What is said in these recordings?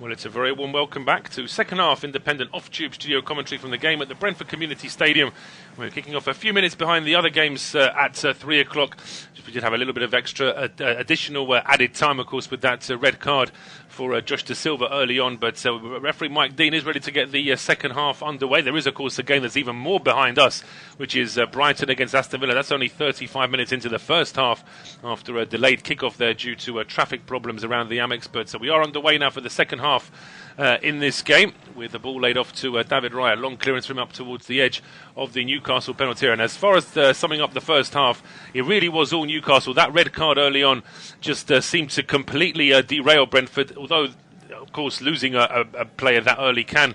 Well, it's a very warm welcome back to second half independent off-tube studio commentary from the game at the Brentford Community Stadium. We're kicking off a few minutes behind the other games at 3 o'clock. We did have a little bit of extra additional added time, of course, with that red card for Josh Da Silva early on. But referee Mike Dean is ready to get the second half underway. There is, of course, a game that's even more behind us, which is Brighton against Aston Villa. That's only 35 minutes into the first half after a delayed kickoff there due to traffic problems around the Amex. But we are underway now for the second half in this game, with the ball laid off to David Raya. Long clearance from up towards the edge of the Newcastle penalty area. And as far as summing up the first half, it really was all Newcastle. That red card early on just seemed to completely derail Brentford, although of course losing a player that early can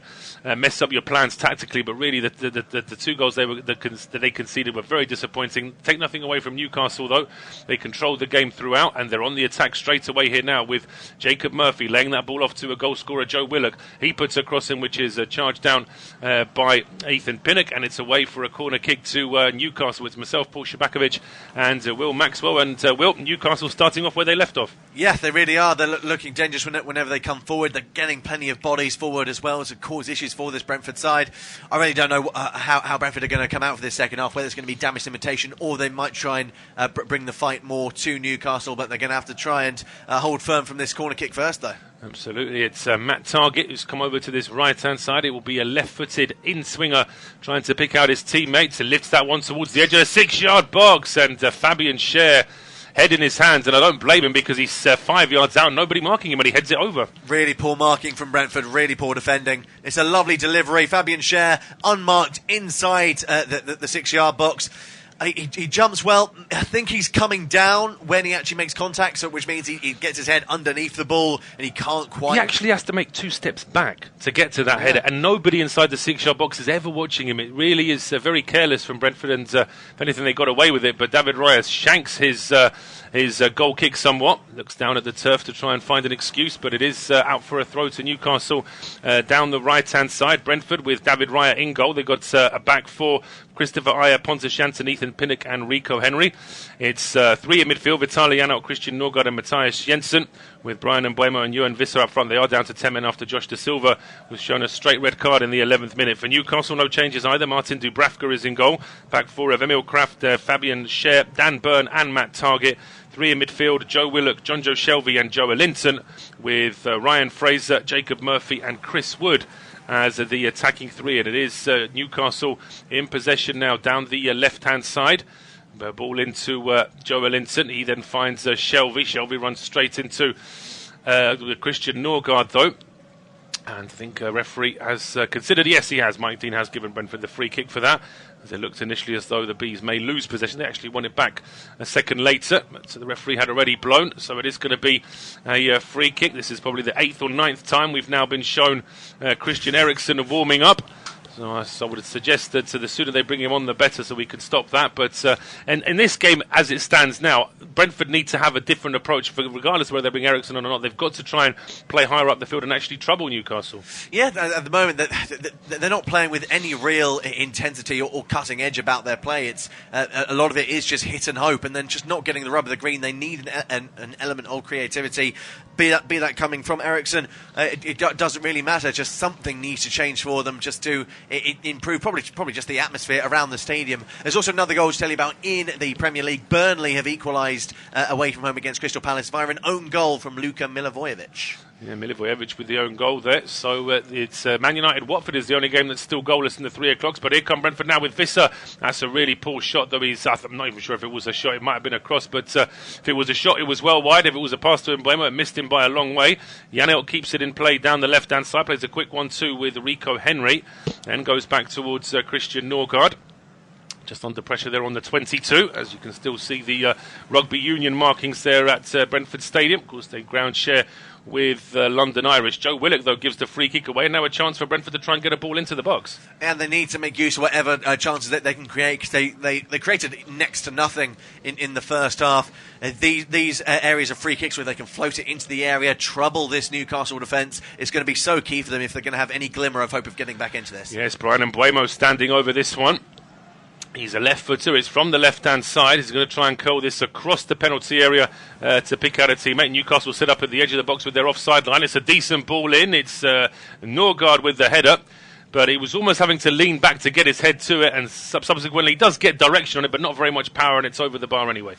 mess up your plans tactically, but really the two goals that they conceded were very disappointing. Take nothing away from Newcastle though, they controlled the game throughout and they're on the attack straight away here now, with Jacob Murphy laying that ball off to a goal scorer Joe Willock. He puts a cross in which is charged down by Ethan Pinnock, and it's away for a corner kick to Newcastle. It's myself, Paul Szczerbakowicz and Will Maxwell, and Will, Newcastle starting off where they left off. Yeah, they really are. They're looking dangerous whenever they come forward. They're getting plenty of bodies forward as well to cause issues for this Brentford side. I really don't know how Brentford are going to come out for this second half, whether it's going to be damage limitation or they might try and bring the fight more to Newcastle, but they're going to have to try and hold firm from this corner kick first, though. Absolutely. It's Matt Targett who's come over to this right-hand side. It will be a left-footed in-swinger trying to pick out his teammates, and lifts that one towards the edge of the 6-yard box, and Fabian Schär, head in his hands, and I don't blame him because he's 5 yards out, nobody marking him, and he heads it over. Really poor marking from Brentford, really poor defending. It's a lovely delivery. Fabian Schär unmarked inside the 6-yard box. He jumps well. I think he's coming down when he actually makes contact, so which means he gets his head underneath the ball and he can't quite... He actually has to make 2 steps back to get to that header, and nobody inside the 6-yard box is ever watching him. It really is very careless from Brentford, and if anything, they got away with it. But David Raya shanks his goal kick somewhat, looks down at the turf to try and find an excuse, but it is out for a throw to Newcastle down the right-hand side. Brentford with David Raya in goal. They've got a back four: Christopher Ajer, Pontus Jansson, Ethan Pinnock and Rico Henry. It's 3 in midfield: Vitaly Janelt, Christian Norgard and Matthias Jensen, with Brian Mbuemo and Johan Visser up front. They are down to 10 men after Josh Da Silva was shown a straight red card in the 11th minute. For Newcastle, no changes either. Martin Dubravka is in goal. Back four of Emil Kraft, Fabian Schär, Dan Burn and Matt Targett. 3 in midfield: Joe Willock, John Joe Shelby and Joe Linton, with Ryan Fraser, Jacob Murphy and Chris Wood as the attacking 3. And it is Newcastle in possession now down the left-hand side. Ball into Joe Linton. He then finds Shelby. Shelby runs straight into Christian Norgard, though. And I think referee has considered, yes, he has. Mike Dean has given Brentford the free kick for that, as it looked initially as though the Bees may lose possession. They actually won it back a second later, so the referee had already blown. So it is going to be a free kick. This is probably the 8th or 9th time we've now been shown Christian Eriksen warming up. So I would suggest that the sooner they bring him on, the better, so we can stop that. But and in this game, as it stands now, Brentford need to have a different approach, regardless of whether they bring Eriksen on or not. They've got to try and play higher up the field and actually trouble Newcastle. Yeah, at the moment, they're not playing with any real intensity or cutting edge about their play. It's a lot of it is just hit and hope, and then just not getting the rub of the green. They need an element of creativity, be that coming from Eriksen. It doesn't really matter. Just something needs to change for them, just to improve probably just the atmosphere around the stadium. There's also another goal to tell you about in the Premier League. Burnley have equalised away from home against Crystal Palace via an own goal from Luka Milivojevic. Yeah, Milivojevic with the own goal there. So it's Man United-Watford is the only game that's still goalless in the 3 o'clocks. But here come Brentford now with Visser. That's a really poor shot, though. I'm not even sure if it was a shot. It might have been a cross. But if it was a shot, it was well wide. If it was a pass to Mbuemo, it missed him by a long way. Janelt keeps it in play down the left-hand side. Plays a quick 1-2 with Rico Henry. And goes back towards Christian Norgard. Just under pressure there on the 22, as you can still see the rugby union markings there at Brentford Stadium. Of course, they ground share with London Irish. Joe Willock, though, gives the free kick away, and now a chance for Brentford to try and get a ball into the box. And they need to make use of whatever chances that they can create, because they created next to nothing in the first half. These areas of free kicks where they can float it into the area, trouble this Newcastle defence, is going to be so key for them if they're going to have any glimmer of hope of getting back into this. Yes, Brian Mbuemo standing over this one. He's a left footer. It's from the left-hand side. He's going to try and curl this across the penalty area to pick out a teammate. Newcastle set up at the edge of the box with their offside line. It's a decent ball in. It's Norgard with the header. But he was almost having to lean back to get his head to it, and subsequently he does get direction on it, but not very much power, and it's over the bar anyway.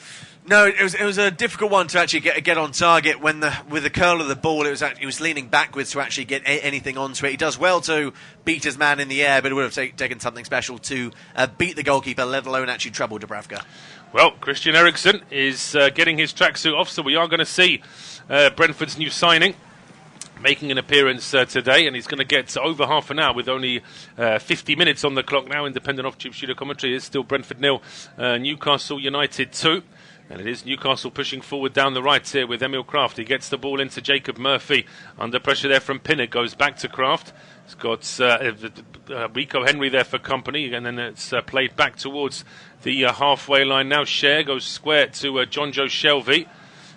No, it was a difficult one to actually get on target. With the curl of the ball, he was leaning backwards to actually get anything onto it. He does well to beat his man in the air, but it would have taken something special to beat the goalkeeper, let alone actually trouble Dubravka. Well, Christian Eriksen is getting his tracksuit off, so we are going to see Brentford's new signing making an appearance today, and he's going to get over half an hour with only 50 minutes on the clock now. Independent off-tube shooter commentary is still Brentford 0, Newcastle United 2. And it is Newcastle pushing forward down the right here with Emil Kraft. He gets the ball into Jacob Murphy. Under pressure there from Pinnock. Goes back to Kraft. He's got Rico Henry there for company. And then it's played back towards the halfway line now. Cher goes square to John Joe Shelvey.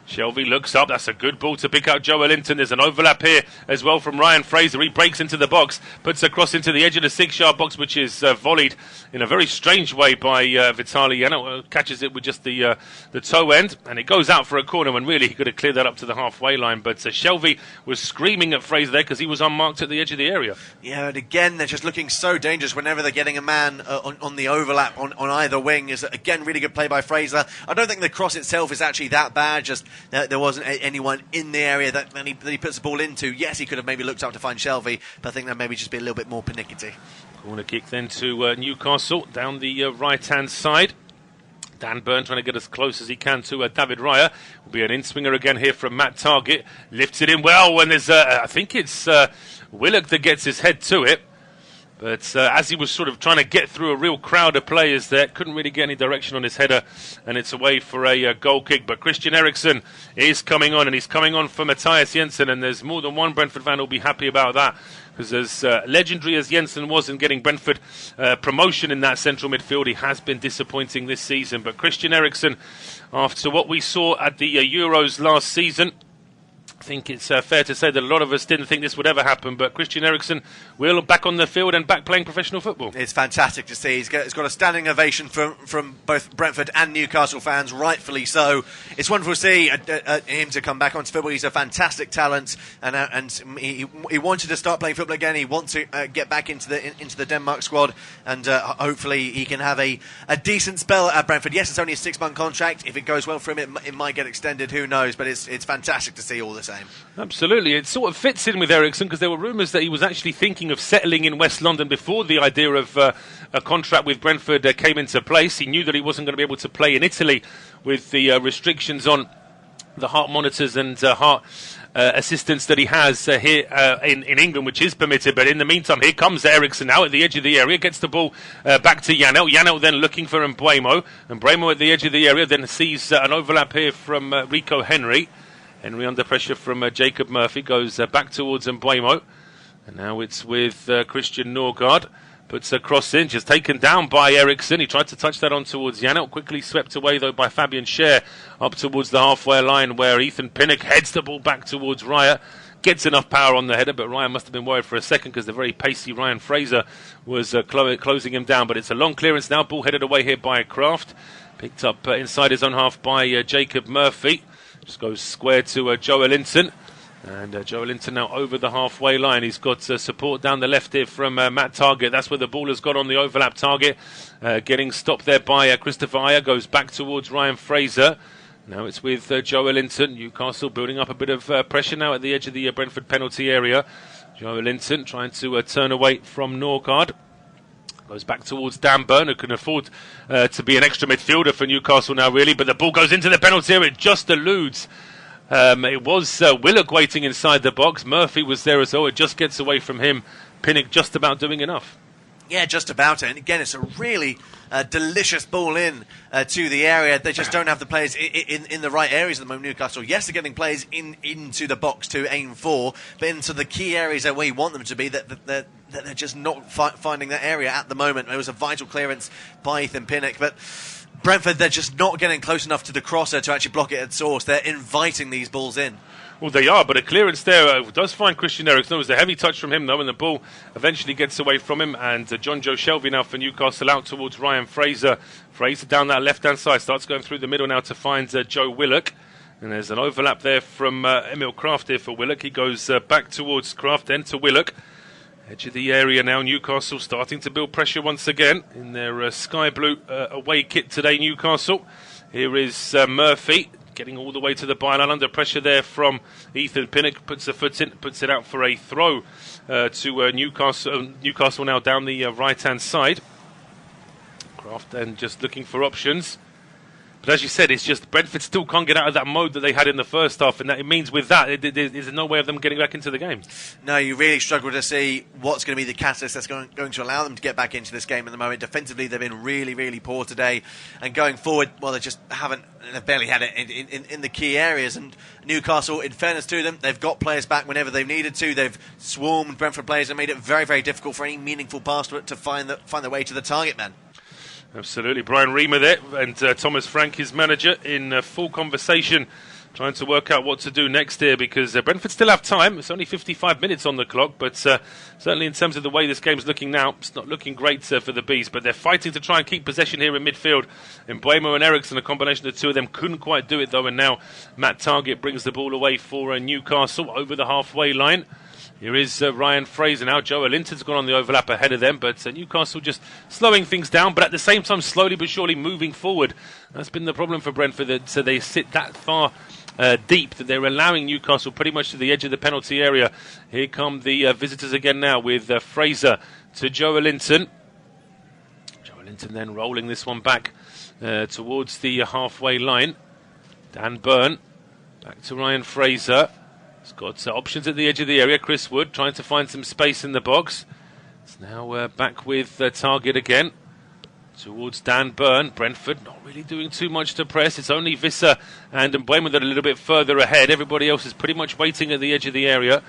Shelvey looks up. That's a good ball to pick out Joelinton. There's an overlap here as well from Ryan Fraser. He breaks into the box, puts across into the edge of the 6-yard box, which is volleyed in a very strange way by Vitaly Janelt. Catches it with just the toe end, and it goes out for a corner when really he could have cleared that up to the halfway line. But Shelvey was screaming at Fraser there because he was unmarked at the edge of the area. Yeah, and again, they're just looking so dangerous whenever they're getting a man on the overlap on either wing. Is again really good play by Fraser. I don't think the cross itself is actually that bad, just there wasn't anyone in the area that he puts the ball into. Yes, he could have maybe looked up to find Shelvey, but I think that maybe just be a little bit more pernickety. Corner kick then to Newcastle down the right-hand side. Dan Burn trying to get as close as he can to David Raya. Will be an in-swinger again here from Matt Targett. Lifts it in well when there's, I think it's Willock that gets his head to it. But as he was sort of trying to get through a real crowd of players there, couldn't really get any direction on his header, and it's away for a goal kick. But Christian Eriksen is coming on, and he's coming on for Matthias Jensen, and there's more than one Brentford fan who'll be happy about that, because as legendary as Jensen was in getting Brentford promotion in that central midfield, he has been disappointing this season. But Christian Eriksen, after what we saw at the Euros last season, I think it's fair to say that a lot of us didn't think this would ever happen, but Christian Eriksen will back on the field and back playing professional football. It's fantastic to see. He's got a standing ovation from both Brentford and Newcastle fans, rightfully so. It's wonderful to see him to come back onto football. He's a fantastic talent, and he wanted to start playing football again. He wants to get back into the Denmark squad, and hopefully he can have a decent spell at Brentford. Yes, it's only a 6-month contract. If it goes well for him, it might get extended. Who knows? But it's fantastic to see all this. Absolutely. It sort of fits in with Eriksen because there were rumours that he was actually thinking of settling in West London before the idea of a contract with Brentford came into place. He knew that he wasn't going to be able to play in Italy with the restrictions on the heart monitors and heart assistance that he has here in England, which is permitted. But in the meantime, here comes Eriksen now at the edge of the area, gets the ball back to Janelt. Janelt then looking for Mbeumo. Mbeumo at the edge of the area, then sees an overlap here from Rico Henry. Henry under pressure from Jacob Murphy, goes back towards Mbeumo. And now it's with Christian Norgard. Puts a cross in, just taken down by Eriksen. He tried to touch that on towards Janelt. Quickly swept away, though, by Fabian Cher up towards the halfway line, where Ethan Pinnock heads the ball back towards Raya. Gets enough power on the header, but Ryan must have been worried for a second because the very pacey Ryan Fraser was closing him down. But it's a long clearance now. Ball headed away here by Kraft. Picked up inside his own half by Jacob Murphy. Just goes square to Joelinton. And Joelinton now over the halfway line. He's got support down the left here from Matt Targett. That's where the ball has got on the overlap target. Getting stopped there by Christopher Ayer. Goes back towards Ryan Fraser. Now it's with Joelinton. Newcastle building up a bit of pressure now at the edge of the Brentford penalty area. Joelinton trying to turn away from Norgard. Goes back towards Dan Burn, who can afford to be an extra midfielder for Newcastle now, really. But the ball goes into the penalty area. It just eludes. It was Willock waiting inside the box. Murphy was there as well. It just gets away from him. Pinnock just about doing enough. Yeah, just about it. And again, it's a really delicious ball in to the area. They just don't have the players in the right areas at the moment, Newcastle. Yes, they're getting players into the box to aim for, but into the key areas that we want them to be, that they're just not finding that area at the moment. It was a vital clearance by Ethan Pinnock, but Brentford, they're just not getting close enough to the crosser to actually block it at source. They're inviting these balls in. Well, they are, but a clearance there does find Christian Eriksen. It was a heavy touch from him, though, and the ball eventually gets away from him. And John Joe Shelby now for Newcastle out towards Ryan Fraser. Fraser down that left-hand side, starts going through the middle now to find Joe Willock. And there's an overlap there from Emil Kraft here for Willock. He goes back towards Kraft, then to Willock. Edge of the area now, Newcastle starting to build pressure once again in their sky blue away kit today, Newcastle. Here is Murphy. Getting all the way to the byline, under pressure there from Ethan Pinnock, puts a foot in, puts it out for a throw to Newcastle. Newcastle now down the right-hand side. Kraft then just looking for options. But as you said, it's just Brentford still can't get out of that mode that they had in the first half, and that it means with that, there's no way of them getting back into the game. No, you really struggle to see what's going to be the catalyst that's going to allow them to get back into this game at the moment. Defensively, they've been really, really poor today, and going forward, well, they've barely had it in the key areas. And Newcastle, in fairness to them, they've got players back whenever they've needed to. They've swarmed Brentford players and made it very, very difficult for any meaningful pass to find their way to the target man. Absolutely. Brian Reamer there, and Thomas Frank, his manager, in full conversation, trying to work out what to do next here, because Brentford still have time. It's only 55 minutes on the clock, but certainly in terms of the way this game's looking now, it's not looking great for the Bees, but they're fighting to try and keep possession here in midfield. And Mbeumo and Eriksen, a combination of the two of them, couldn't quite do it, though, and now Matt Targett brings the ball away for Newcastle over the halfway line. Here is Ryan Fraser now. Joe Linton's gone on the overlap ahead of them, but Newcastle just slowing things down, but at the same time slowly but surely moving forward. That's been the problem for Brentford, that they sit that far deep that they're allowing Newcastle pretty much to the edge of the penalty area. Here come the visitors again now with Fraser to Joe Linton. Joe Linton then rolling this one back towards the halfway line. Dan Burn back to Ryan Fraser. He's got options at the edge of the area. Chris Wood trying to find some space in the box. It's now back with Targett again towards Dan Burn. Brentford not really doing too much to press. It's only Visser and Mbeumo that are a little bit further ahead. Everybody else is pretty much waiting at the edge of the area.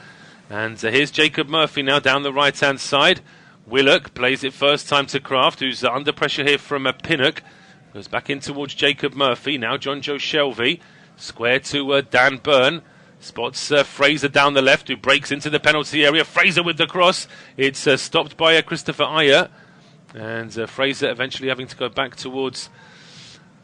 And here's Jacob Murphy now down the right-hand side. Willock plays it first time to Kraft, who's under pressure here from Pinnock. Goes back in towards Jacob Murphy. Now John Joe Shelby. Square to Dan Burn. Spots Fraser down the left, who breaks into the penalty area. Fraser with the cross. It's stopped by Christopher Ayer. And Fraser eventually having to go back towards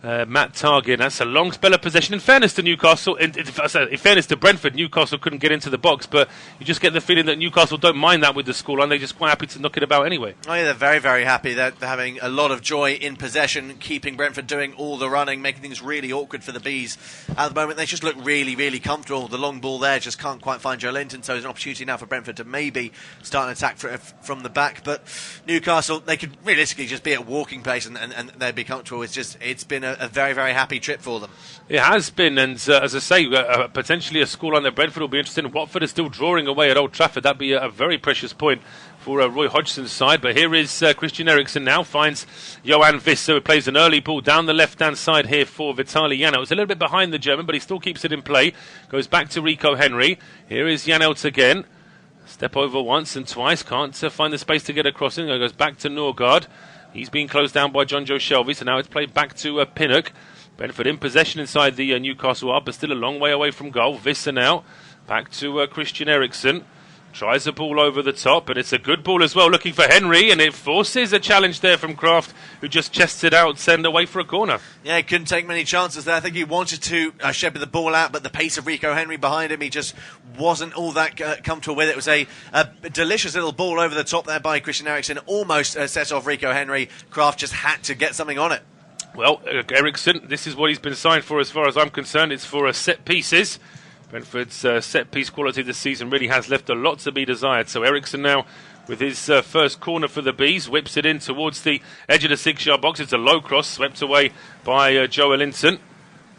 Matt Targett. That's a long spell of possession. In fairness to Newcastle, in fairness to Brentford, Newcastle couldn't get into the box, but you just get the feeling that Newcastle don't mind that with the scoreline. They're just quite happy to knock it about anyway. Oh yeah, they're very, very happy. They're having a lot of joy in possession, keeping Brentford doing all the running, making things really awkward for the Bees. At the moment, they just look really, really comfortable. The long ball there just can't quite find Joe Linton, so there's an opportunity now for Brentford to maybe start an attack from the back. But Newcastle, they could realistically just be at walking pace and they'd be comfortable. It's been a very, very happy trip for them. It has been, and as I say, potentially a scoreline that Brentford will be interested in. Watford is still drawing away at Old Trafford. That'd be a very precious point for Roy Hodgson's side. But here is Christian Eriksen now, finds Johan Visser, who plays an early ball down the left-hand side here for Vitaly Janelt. It's a little bit behind the German, but he still keeps it in play. Goes back to Rico Henry. Here is Janelt again. Step over once and twice, can't find the space to get across in. Goes back to Norgard. He's being closed down by John Joe Shelby, so now it's played back to Pinnock. Brentford in possession inside the Newcastle half, but still a long way away from goal. Visser now, back to Christian Eriksen. Tries a ball over the top, and it's a good ball as well, looking for Henry, and it forces a challenge there from Kraft, who just chests it out, send away for a corner. Yeah, he couldn't take many chances there. I think he wanted to shepherd the ball out, but the pace of Rico Henry behind him, he just wasn't all that comfortable with it. It was a delicious little ball over the top there by Christian Eriksen, almost set off Rico Henry. Kraft just had to get something on it. Well, Eriksen, this is what he's been signed for as far as I'm concerned. It's for set pieces. Brentford's set-piece quality this season really has left a lot to be desired. So Eriksen now with his first corner for the Bees, whips it in towards the edge of the 6-yard box. It's a low cross, swept away by Joe Linton.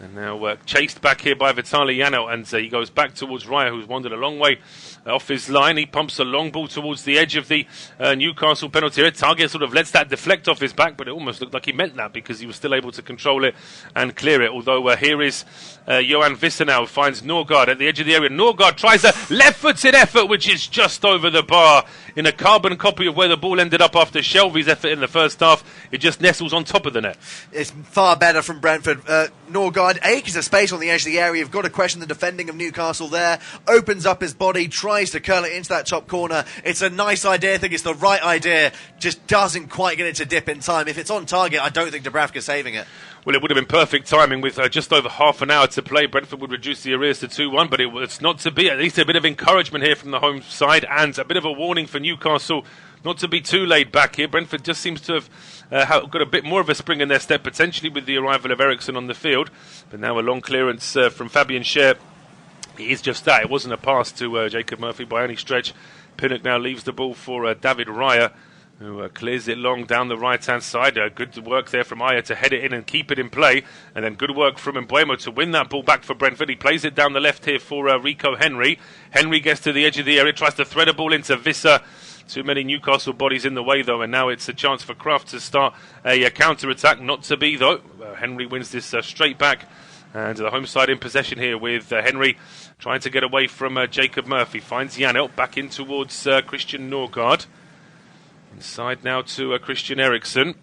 And now chased back here by Vitaly Janelt, and he goes back towards Raya, who's wandered a long way off his line. He pumps a long ball towards the edge of the Newcastle penalty area. Targett sort of lets that deflect off his back, but it almost looked like he meant that because he was still able to control it and clear it. Although here is Johan Visser now, finds Norgard at the edge of the area. Norgard tries a left-footed effort, which is just over the bar. In a carbon copy of where the ball ended up after Shelby's effort in the first half, it just nestles on top of the net. It's far better from Brentford. Norgard side. Acres of space on the edge of the area. You've got to question the defending of Newcastle there. Opens up his body, tries to curl it into that top corner. It's a nice idea. I think it's the right idea. Just doesn't quite get it to dip in time. If it's on target, I don't think Dubravka's saving it. Well, it would have been perfect timing with just over half an hour to play. Brentford would reduce the arrears to 2-1, but it's not to be. At least a bit of encouragement here from the home side and a bit of a warning for Newcastle not to be too laid back here. Brentford just seems to have got a bit more of a spring in their step, potentially with the arrival of Eriksen on the field. But now a long clearance from Fabian Schär. It is just that. It wasn't a pass to Jacob Murphy by any stretch. Pinnock now leaves the ball for David Raya, who clears it long down the right-hand side. Good work there from Aya to head it in and keep it in play. And then good work from Mbeumo to win that ball back for Brentford. He plays it down the left here for Rico Henry. Henry gets to the edge of the area, tries to thread a ball into Visser. Too many Newcastle bodies in the way, though, and now it's a chance for Kraft to start a counter-attack. Not to be, though. Henry wins this straight back. And the home side in possession here with Henry trying to get away from Jacob Murphy. Finds Janelt back in towards Christian Norgard. Inside now to Christian Eriksen.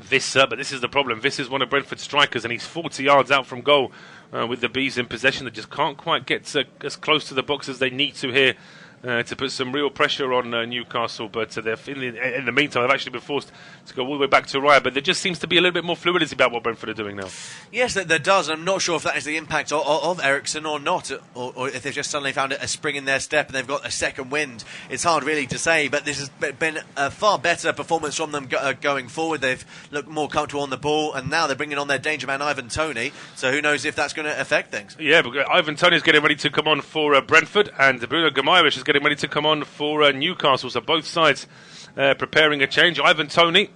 Visser, but this is the problem. Visser's one of Brentford's strikers, and he's 40 yards out from goal with the Bees in possession. They just can't quite get as close to the box as they need to here to put some real pressure on Newcastle. But they're in the meantime, they've actually been forced to go all the way back to Raya. But there just seems to be a little bit more fluidity about what Brentford are doing now. Yes, there does. I'm not sure if that is the impact of Eriksen or not, or if they've just suddenly found a spring in their step and they've got a second wind. It's hard really to say, but this has been a far better performance from them going forward. They've looked more comfortable on the ball, and now they're bringing on their danger man, Ivan Toney. So who knows if that's going to affect things. Yeah, but Ivan Toney is getting ready to come on for Brentford, and Bruno Guimaraes is getting ready to come on for Newcastle. So both sides preparing a change. Ivan Toney,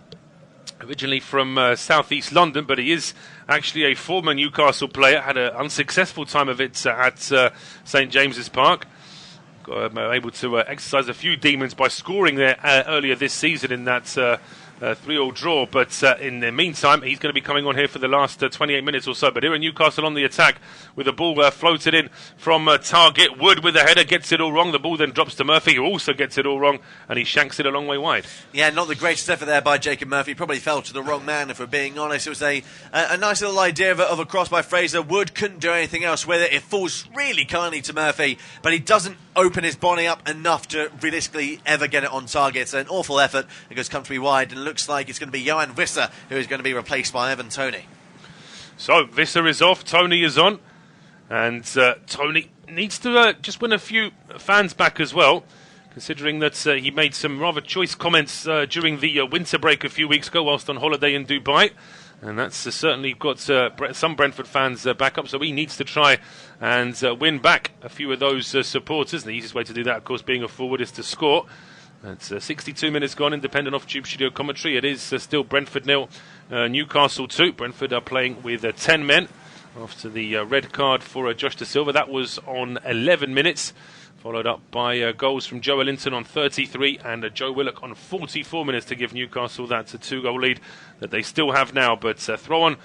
originally from southeast London, but he is actually a former Newcastle player. Had an unsuccessful time of it at St James's Park. Able to exercise a few demons by scoring there earlier this season in that 3-3 draw. But in the meantime, he's going to be coming on here for the last 28 minutes or so. But here in Newcastle on the attack with the ball floated in from target. Wood with the header gets it all wrong. The ball then drops to Murphy, who also gets it all wrong, and he shanks it a long way wide. Yeah, not the greatest effort there by Jacob Murphy. Probably fell to the wrong man, if we're being honest. It was a nice little idea of a cross by Fraser. Wood couldn't do anything else with it. It falls really kindly to Murphy, but he doesn't open his body up enough to realistically ever get it on target. It's an awful effort. It goes comfortably wide, and looks like it's going to be Johan Visser who is going to be replaced by Ivan Toney. So Visser is off, Toney is on, and Toney needs to just win a few fans back as well, considering that he made some rather choice comments during the winter break a few weeks ago whilst on holiday in Dubai. And that's certainly got some Brentford fans back up, so he needs to try and win back a few of those supporters. And the easiest way to do that, of course, being a forward, is to score. It's 62 minutes gone, independent off Tube Studio commentary. It is still Brentford 0, Newcastle 2. Brentford are playing with 10 men after the red card for Josh Da Silva. That was on 11 minutes. Followed up by goals from Joe Linton on 33 and Joe Willock on 44 minutes to give Newcastle that 2-goal lead that they still have now. But throw on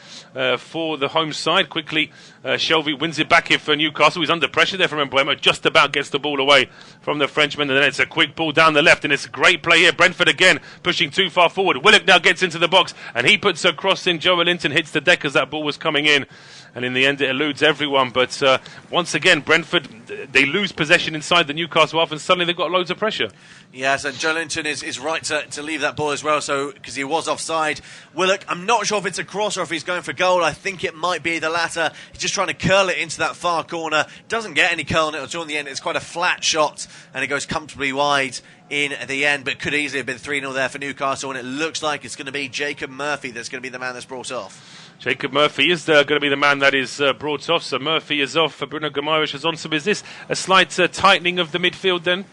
for the home side. Quickly, Shelvey wins it back here for Newcastle. He's under pressure there from Mbeumo. Just about gets the ball away from the Frenchman. And then it's a quick ball down the left. And it's a great play here. Brentford again pushing too far forward. Willock now gets into the box. And he puts a cross in. Joe Linton hits the deck as that ball was coming in. And in the end, it eludes everyone. But once again, Brentford, they lose possession inside the Newcastle half, and suddenly they've got loads of pressure. Yes, and Joe Linton is right to leave that ball as well, so because he was offside. Willock, I'm not sure if it's a cross or if he's going for goal. I think it might be the latter. He's just trying to curl it into that far corner. Doesn't get any curl on it until in the end. It's quite a flat shot, and it goes comfortably wide in the end, but could easily have been 3-0 there for Newcastle, and it looks like it's going to be Jacob Murphy that's going to be the man that's brought off. Jacob Murphy is going to be the man that is brought off, so Murphy is off, Bruno Guimaraes is on. So is this a slight tightening of the midfield then?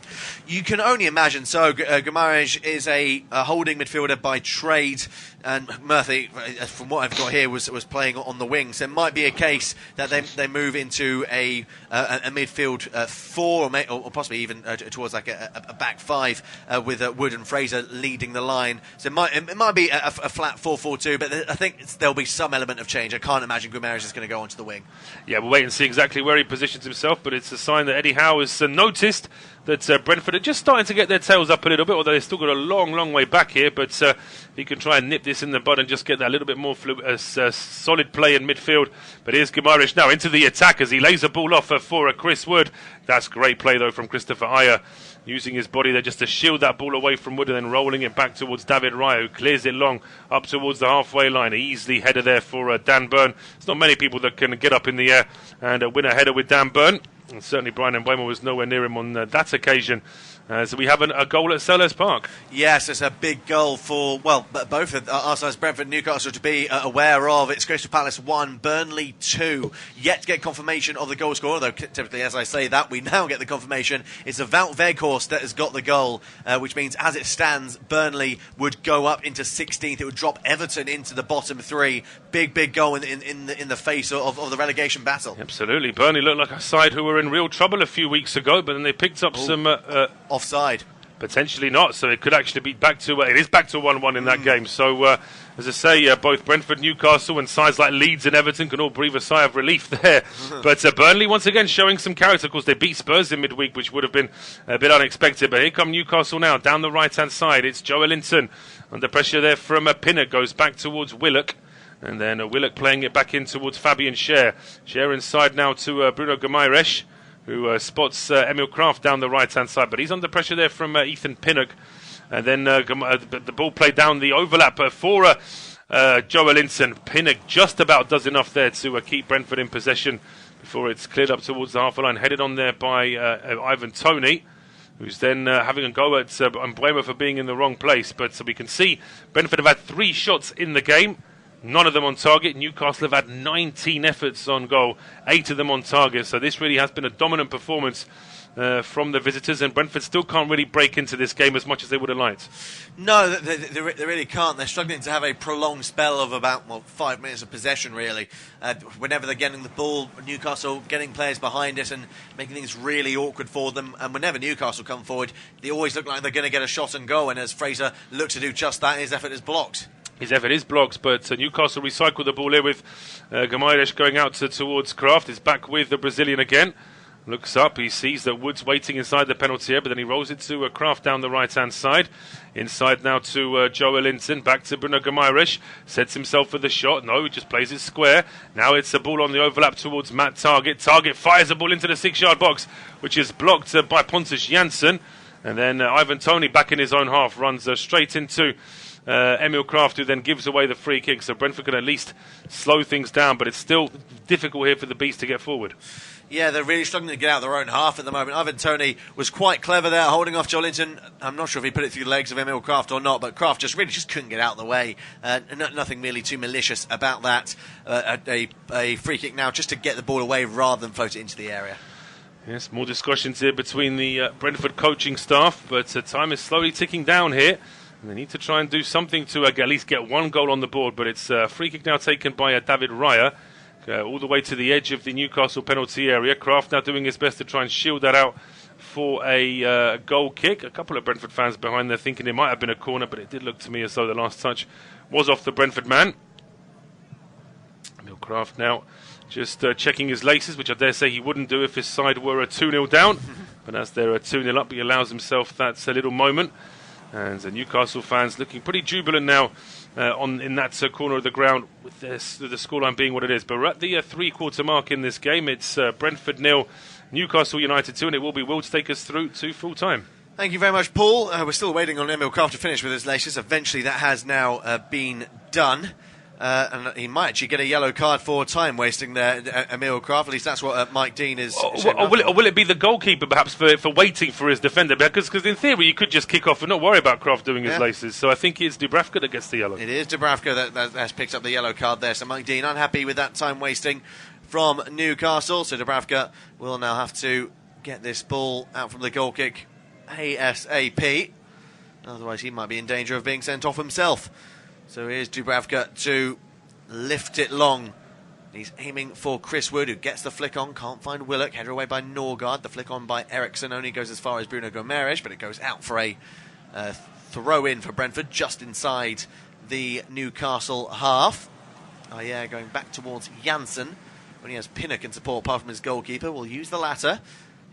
You can only imagine so. Guimaraes is a holding midfielder by trade, and Murphy, from what I've got here, was playing on the wing. So it might be a case that they move into a midfield 4, or possibly even towards like a back 5 with Wood and Fraser leading the line. So it might be a flat 4-4-2, but I think there'll be some element of change. I can't imagine Guimaraes is going to go onto the wing. Yeah, we'll wait and see exactly where he positions himself, but it's a sign that Eddie Howe has noticed that Brentford are just starting to get their tails up a little bit, although they've still got a long, long way back here. But he can try and nip this in the bud and just get that little bit more solid play in midfield. But here's Guimaraes now into the attack as he lays a ball off for Chris Wood. That's great play, though, from Christopher Ayer, using his body there just to shield that ball away from Wood and then rolling it back towards David Raya, who clears it long up towards the halfway line. Easily header there for Dan Burn. There's not many people that can get up in the air and win a header with Dan Burn. And certainly Brian Mbeumo was nowhere near him on that occasion. So we have a goal at Selhurst Park. Yes, it's a big goal for, well, both of our sides, Brentford and Newcastle, to be aware of. It's Crystal Palace 1, Burnley 2. Yet to get confirmation of the goal scorer, although typically, as I say that, we now get the confirmation. It's a Wout Weghorst that has got the goal, which means as it stands, Burnley would go up into 16th. It would drop Everton into the bottom 3. Big goal in the face of the relegation battle. Absolutely. Burnley looked like a side who were in real trouble a few weeks ago, but then they picked up some... offside. Potentially not, so it could actually be back to... it is back to 1-1 in that game. So, as I say, both Brentford, Newcastle and sides like Leeds and Everton can all breathe a sigh of relief there. But Burnley, once again, showing some character. Of course, they beat Spurs in midweek, which would have been a bit unexpected. But here come Newcastle now, down the right-hand side. It's Joelinton under pressure there from Pinnock, goes back towards Willock. And then Willock playing it back in towards Fabian Schär. Schär inside now to Bruno Guimaraes, who spots Emil Kraft down the right-hand side. But he's under pressure there from Ethan Pinnock. And then the ball played down the overlap for Joelinton. Pinnock just about does enough there to keep Brentford in possession before it's cleared up towards the half-line. Headed on there by Ivan Toney, who's then having a go at Mbeumo for being in the wrong place. But we can see Brentford have had 3 shots in the game. None of them on target. Newcastle have had 19 efforts on goal, 8 of them on target. So this really has been a dominant performance from the visitors, and Brentford still can't really break into this game as much as they would have liked. No, they really can't. They're struggling to have a prolonged spell of about 5 minutes of possession, really. Whenever they're getting the ball, Newcastle getting players behind it and making things really awkward for them. And whenever Newcastle come forward, they always look like they're going to get a shot and go. And as Fraser looks to do just that, his effort is blocked. His effort is blocked, but Newcastle recycled the ball here with Guimaraes going out towards Kraft. He's back with the Brazilian again. Looks up, he sees that Wood's waiting inside the penalty area, but then he rolls it to Kraft down the right-hand side. Inside now to Joelinton, back to Bruno Guimaraes. Sets himself for the shot. No, he just plays it square. Now it's a ball on the overlap towards Matt Targett. Targett fires a ball into the 6-yard box, which is blocked by Pontus Jansson. And then Ivan Toney, back in his own half, runs straight into... Emil Kraft, who then gives away the free kick. So Brentford can at least slow things down, but it's still difficult here for the Beast to get forward. Yeah, they're really struggling to get out their own half at the moment. Ivan Toney was quite clever there, holding off Joelinton. I'm not sure if he put it through the legs of Emil Kraft or not, but Kraft just couldn't get out of the way. Nothing really too malicious about that. A free kick now just to get the ball away rather than float it into the area. Yes, more discussions here between the Brentford coaching staff, but time is slowly ticking down here. And they need to try and do something to at least get 1 goal on the board, but it's a free kick now taken by David Raya, all the way to the edge of the Newcastle penalty area. Kraft now doing his best to try and shield that out for a goal kick. A couple of Brentford fans behind there thinking it might have been a corner, but it did look to me as though the last touch was off the Brentford man. Emil Kraft now just checking his laces, which I dare say he wouldn't do if his side were 2-0 down. But as they're 2-0 up, he allows himself that little moment. And the Newcastle fans looking pretty jubilant now in that corner of the ground with the scoreline being what it is. But we're at the 3-quarter mark in this game. It's Brentford 0, Newcastle United 2, and it will be Will to take us through to full time. Thank you very much, Paul. We're still waiting on Emil Kraft to finish with his laces. Eventually that has now been done. And he might actually get a yellow card for time wasting there, Emil Kraft. At least that's what Mike Dean is. Or will it be the goalkeeper perhaps for waiting for his defender? Because in theory you could just kick off and not worry about Kraft doing his laces. So I think it's Dubravka that gets the yellow. It is Dubravka that has picked up the yellow card there. So Mike Dean unhappy with that time wasting from Newcastle. So Dubravka will now have to get this ball out from the goal kick ASAP. Otherwise he might be in danger of being sent off himself. So here's Dubravka to lift it long. He's aiming for Chris Wood, who gets the flick on. Can't find Willock. Header away by Norgard. The flick on by Eriksen only goes as far as Bruno Guimaraes, but it goes out for a throw-in for Brentford, just inside the Newcastle half. Oh yeah, going back towards Jansson when he has Pinnock in support apart from his goalkeeper. We'll use the latter.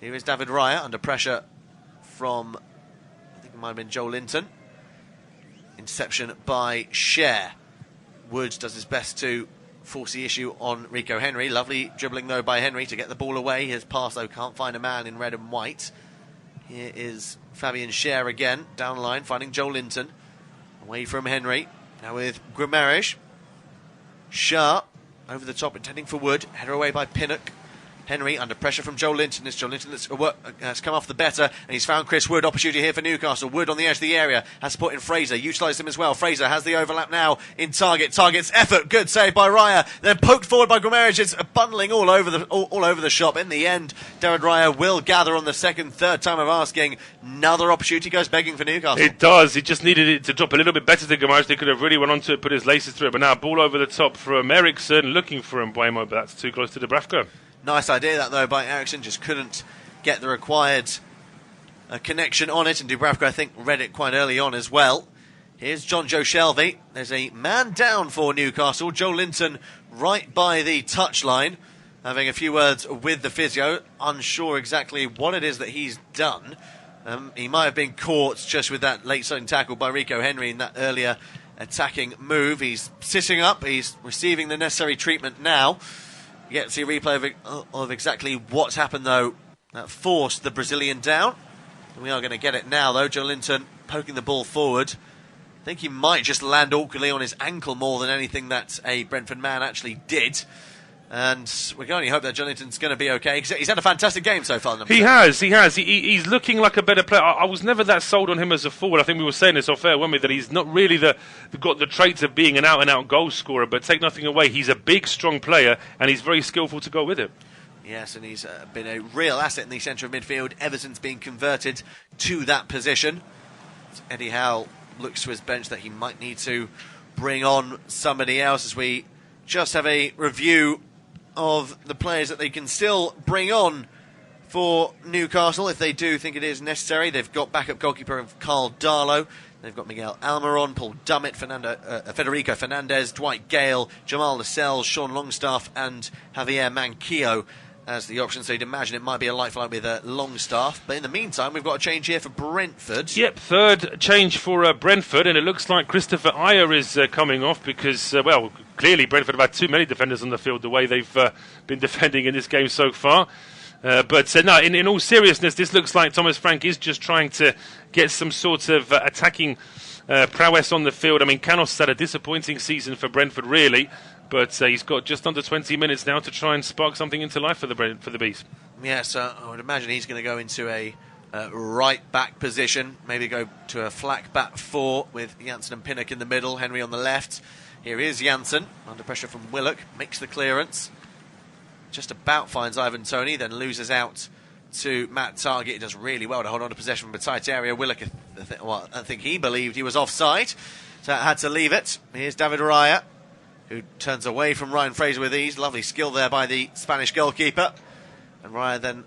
Here is David Raya under pressure from, I think it might have been Joe Linton. Interception by Cher. Woods does his best to force the issue on Rico Henry. Lovely dribbling, though, by Henry to get the ball away. His pass, though, can't find a man in red and white. Here is Fabian Cher again, down the line, finding Joe Linton. Away from Henry. Now with Guimaraes. Shah over the top, intending for Wood. Header away by Pinnock. Henry under pressure from Joe Linton. It's Joe Linton that's come off the better, and he's found Chris Wood. Opportunity here for Newcastle. Wood on the edge of the area, has to put in Fraser, utilised him as well. Fraser has the overlap now in target. Target's effort, good save by Raya. Then poked forward by Guimaraes. It's bundling all over the shop. In the end, David Raya will gather on the third time of asking. Another opportunity goes begging for Newcastle. It does. He just needed it to drop a little bit better to Guimaraes. They could have really went on to it, put his laces through it. But now ball over the top from Eriksen, looking for Mbuemo, but that's too close to Dubravka. Nice idea that, though, by Eriksen. Just couldn't get the required connection on it. And Dubravka, I think, read it quite early on as well. Here's John Joe Shelvey. There's a man down for Newcastle. Joe Linton right by the touchline, having a few words with the physio. Unsure exactly what it is that he's done. He might have been caught just with that late starting tackle by Rico Henry in that earlier attacking move. He's sitting up. He's receiving the necessary treatment now. You get to see a replay of exactly what's happened, though, that forced the Brazilian down. And we are going to get it now, though. Joe Linton poking the ball forward. I think he might just land awkwardly on his ankle more than anything that a Brentford man actually did. And we can only hope that Joe Linton's going to be okay. He's had a fantastic game so far. He has. He's looking like a better player. I was never that sold on him as a forward. I think we were saying this off air, weren't we, that he's not really got the traits of being an out-and-out goal scorer, but take nothing away, he's a big, strong player, and he's very skillful to go with it. Yes, and he's been a real asset in the centre of midfield ever since being converted to that position. Eddie Howe looks to his bench that he might need to bring on somebody else, as we just have a review of the players that they can still bring on for Newcastle if they do think it is necessary. They've got backup goalkeeper of Carl Darlow. They've got Miguel Almiron, Paul Dummett, Federico Fernandez, Dwight Gale, Jamal Lascelles, Sean Longstaff and Javier Manquillo as the option. So you'd imagine it might be a light for light with Longstaff. But in the meantime, we've got a change here for Brentford. Yep, third change for Brentford, and it looks like Christopher Ayer is coming off because, clearly Brentford have had too many defenders on the field the way they've been defending in this game so far. No, in all seriousness, this looks like Thomas Frank is just trying to get some sort of attacking prowess on the field. I mean, Canos had a disappointing season for Brentford, really, but he's got just under 20 minutes now to try and spark something into life for the Bees. Yes, I would imagine he's going to go into a right-back position, maybe go to a flat back four with Janssen and Pinnock in the middle, Henry on the left. Here is Janssen, under pressure from Willock, makes the clearance. Just about finds Ivan Toney, then loses out to Matt Targett. He does really well to hold on to possession from a tight area. Willock, I think he believed he was offside, so had to leave it. Here's David Raya, who turns away from Ryan Fraser with ease. Lovely skill there by the Spanish goalkeeper. And Raya then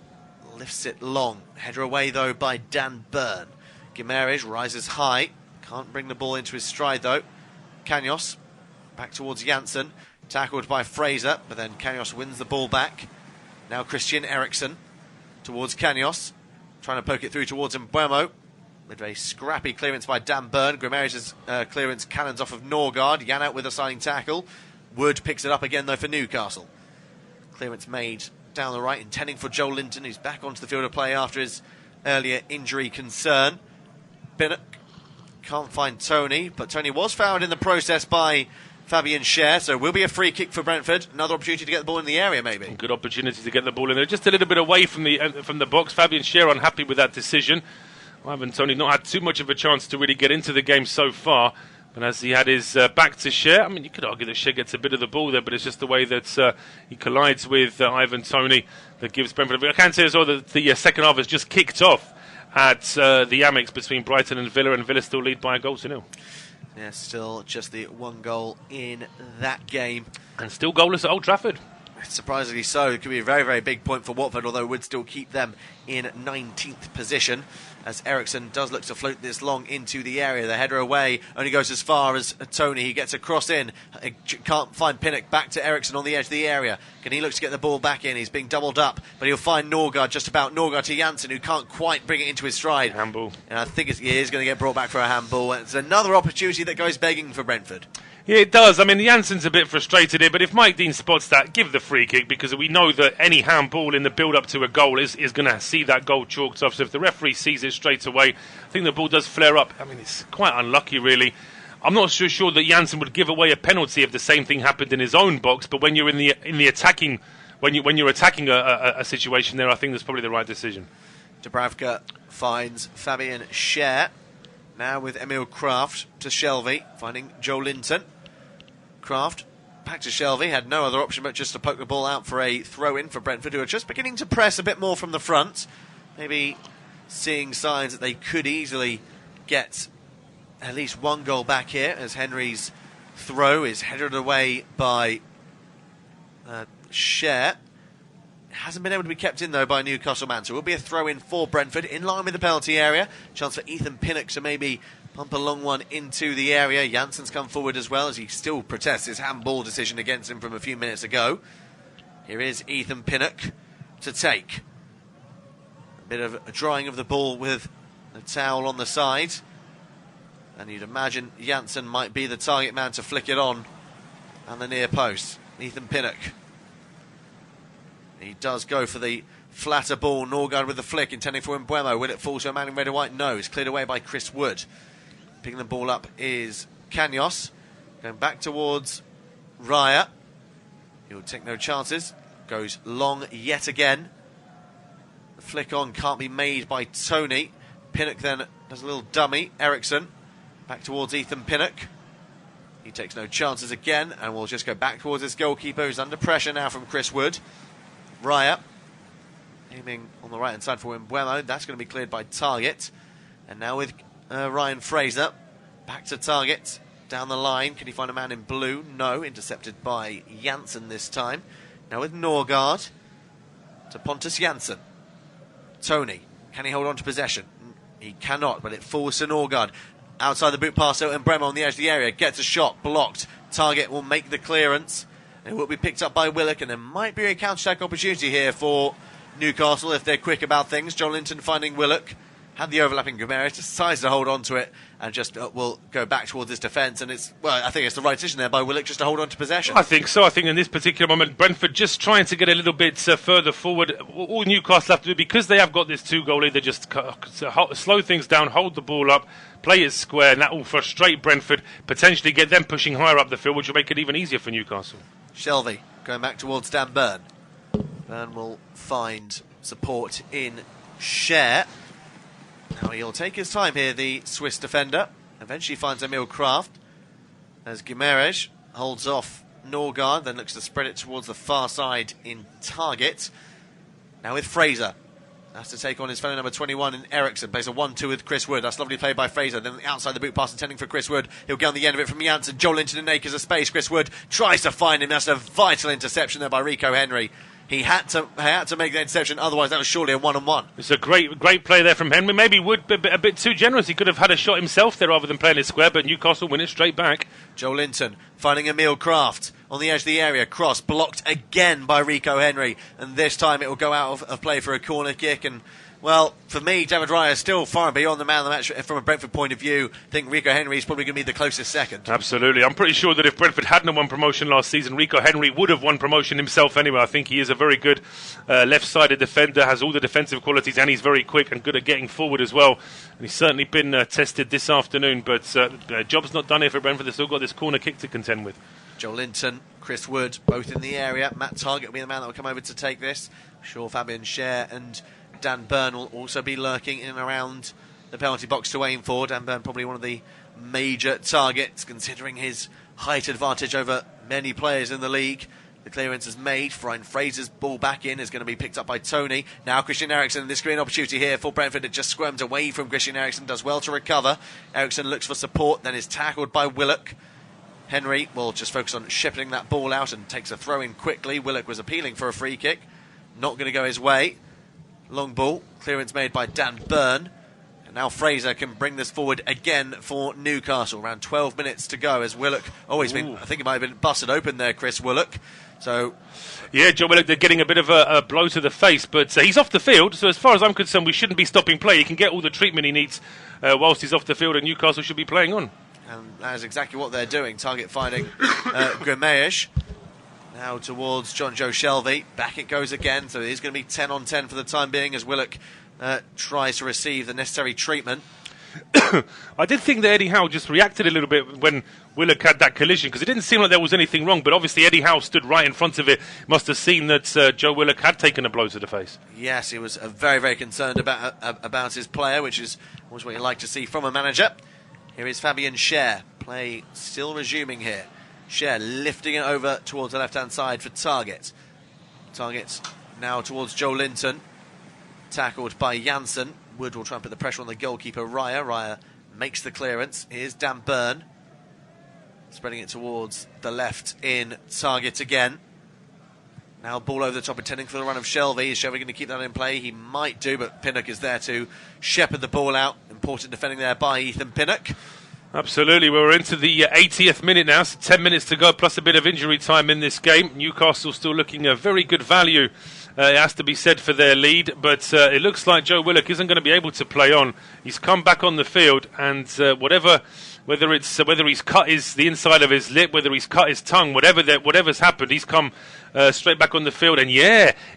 lifts it long. Header away, though, by Dan Byrne. Guimaraes rises high. Can't bring the ball into his stride, though. Canos back towards Janssen. Tackled by Fraser, but then Canos wins the ball back. Now Christian Eriksen towards Canos, trying to poke it through towards Mbuemo. With a scrappy clearance by Dan Byrne. Guimaraes' clearance cannons off of Norgard. Jan out with a sliding tackle. Wood picks it up again, though, for Newcastle. Clearance made down the right, intending for Joe Linton, who's back onto the field of play after his earlier injury concern. Pinnock can't find Toney, but Toney was fouled in the process by Fabian Cher, so will be a free kick for Brentford. Another opportunity to get the ball in the area, maybe. Good opportunity to get the ball in there. Just a little bit away from the box. Fabian Cher unhappy with that decision. Ivan Toney not had too much of a chance to really get into the game so far. But as he had his back to Cher, I mean, you could argue that Cher gets a bit of the ball there, but it's just the way that he collides with Ivan Toney that gives Brentford. I can say as well that the second half has just kicked off at the Amex between Brighton and Villa still lead by a goal to nil. Yeah, still just the one goal in that game. And still goalless at Old Trafford. Surprisingly so. It could be a very, very big point for Watford, although it would still keep them in 19th position, as Eriksen does look to float this long into the area. The header away only goes as far as Tony. He gets a cross in. Can't find Pinnock. Back to Eriksen on the edge of the area. Can he look to get the ball back in? He's being doubled up, but he'll find Norgard just about. Norgard to Janssen, who can't quite bring it into his stride. Handball. And I think he is going to get brought back for a handball. It's another opportunity that goes begging for Brentford. Yeah, it does. I mean, Janssen's a bit frustrated here, but if Mike Dean spots that, give the free kick, because we know that any handball in the build-up to a goal is going to see that goal chalked off. So if the referee sees it straight away, I think the ball does flare up. I mean, it's quite unlucky, really. I'm not so sure that Janssen would give away a penalty if the same thing happened in his own box, but when you're in the attacking, when you're attacking a situation there, I think that's probably the right decision. Dubravka finds Fabian Schär. Now with Emil Kraft to Shelvey, finding Joe Linton. Kraft back to Shelvey, had no other option but just to poke the ball out for a throw-in for Brentford, who are just beginning to press a bit more from the front. Maybe seeing signs that they could easily get at least one goal back here, as Henry's throw is headed away by Schär. Hasn't been able to be kept in, though, by Newcastle man. So it will be a throw-in for Brentford, in line with the penalty area. Chance for Ethan Pinnock to maybe pump a long one into the area. Janssen's come forward as well, as he still protests his handball decision against him from a few minutes ago. Here is Ethan Pinnock to take. A bit of a drying of the ball with the towel on the side. And you'd imagine Janssen might be the target man to flick it on the near post. Ethan Pinnock. He does go for the flatter ball. Norgard with the flick, intending for Mbeumo. Will it fall to a man in red and white? No. It's cleared away by Chris Wood. Picking the ball up is Kanyos. Going back towards Raya. He'll take no chances. Goes long yet again. The flick on can't be made by Tony. Pinnock then does a little dummy. Eriksen. Back towards Ethan Pinnock. He takes no chances again, and will just go back towards his goalkeeper, who's under pressure now from Chris Wood. Raya aiming on the right hand side for Mbeumo. That's going to be cleared by Target. And now with Ryan Fraser back to Target down the line. Can he find a man in blue? No. Intercepted by Janssen this time. Now with Norgard to Pontus Janssen. Tony, can he hold on to possession? He cannot, but it falls to Norgard. Outside the boot pass out, and Mbeumo on the edge of the area gets a shot, blocked. Target will make the clearance. It will be picked up by Willock, and there might be a counter-attack opportunity here for Newcastle if they're quick about things. John Linton finding Willock. Had the overlapping Gomes, decides to hold on to it, and just will go back towards his defence. And I think it's the right decision there by Willock just to hold on to possession. I think so. I think in this particular moment, Brentford just trying to get a little bit further forward. All Newcastle have to do, because they have got this 2-goal lead, they just slow things down, hold the ball up, play it square, and that will frustrate Brentford, potentially get them pushing higher up the field, which will make it even easier for Newcastle. Shelvey going back towards Dan Burn. Burn will find support in Schär. Now he'll take his time here, the Swiss defender. Eventually finds Emil Kraft as Guimaraes holds off Norgard, then looks to spread it towards the far side in Target. Now with Fraser. Has to take on his fellow number 21 in Eriksen. Plays a 1-2 with Chris Wood. That's lovely play by Fraser. Then outside the boot pass intending for Chris Wood. He'll get on the end of it from Janssen. Joe Linton and acres of space. Chris Wood tries to find him. That's a vital interception there by Rico Henry. He had to make the interception, otherwise that was surely a one-on-one. It's a great play there from Henry. Maybe Wood a bit too generous. He could have had a shot himself there rather than playing it square, but Newcastle win it straight back. Joe Linton finding Emil Kraft on the edge of the area. Cross blocked again by Rico Henry, and this time it will go out of play for a corner kick. And well, for me, David Raya is still far beyond the man of the match from a Brentford point of view. I think Rico Henry is probably going to be the closest second. Absolutely. I'm pretty sure that if Brentford hadn't won promotion last season, Rico Henry would have won promotion himself anyway. I think he is a very good left-sided defender, has all the defensive qualities, and he's very quick and good at getting forward as well. And he's certainly been tested this afternoon, but job's not done here for Brentford. They've still got this corner kick to contend with. Joe Linton, Chris Wood, both in the area. Matt Target will be the man that will come over to take this. I'm sure Fabian Schär and Dan Burn will also be lurking in and around the penalty box to aim for. Dan Burn probably one of the major targets, considering his height advantage over many players in the league. The clearance is made. Ryan Fraser's ball back in is going to be picked up by Tony. Now Christian Eriksen, this green opportunity here for Brentford. It just squirms away from Christian Eriksen, does well to recover. Eriksen looks for support, then is tackled by Willock. Henry will just focus on shepherding that ball out and takes a throw in quickly. Willock was appealing for a free kick. Not going to go his way. Long ball. Clearance made by Dan Byrne. And now Fraser can bring this forward again for Newcastle. Around 12 minutes to go as Willock... Oh, he's been... I think he might have been busted open there, Chris Willock. So... Yeah, Joe Willock, they're getting a bit of a blow to the face, but he's off the field, so as far as I'm concerned, we shouldn't be stopping play. He can get all the treatment he needs whilst he's off the field, and Newcastle should be playing on. And that is exactly what they're doing. Target finding Grimaesh. Now towards John Joe Shelvey. Back it goes again, so it is going to be 10 on 10 for the time being as Willock tries to receive the necessary treatment. I did think that Eddie Howe just reacted a little bit when Willock had that collision, because it didn't seem like there was anything wrong, but obviously Eddie Howe stood right in front of it, must have seen that Joe Willock had taken a blow to the face. Yes, he was very, very concerned about his player, which is always what you like to see from a manager. Here is Fabian Schär. Play still resuming here. Schär lifting it over towards the left-hand side for Target. Target now towards Joe Linton. Tackled by Janssen. Wood will try and put the pressure on the goalkeeper, Raya. Raya makes the clearance. Here's Dan Byrne. Spreading it towards the left in Target again. Now ball over the top, intending for the run of Shelvey. Is Shelvey going to keep that in play? He might do, but Pinnock is there to shepherd the ball out. Important defending there by Ethan Pinnock. Absolutely, we're into the 80th minute now, so 10 minutes to go, plus a bit of injury time in this game. Newcastle still looking a very good value, it has to be said, for their lead, but it looks like Joe Willock isn't going to be able to play on. He's come back on the field, and whether he's cut the inside of his lip, whether he's cut his tongue, whatever's happened, he's come straight back on the field, and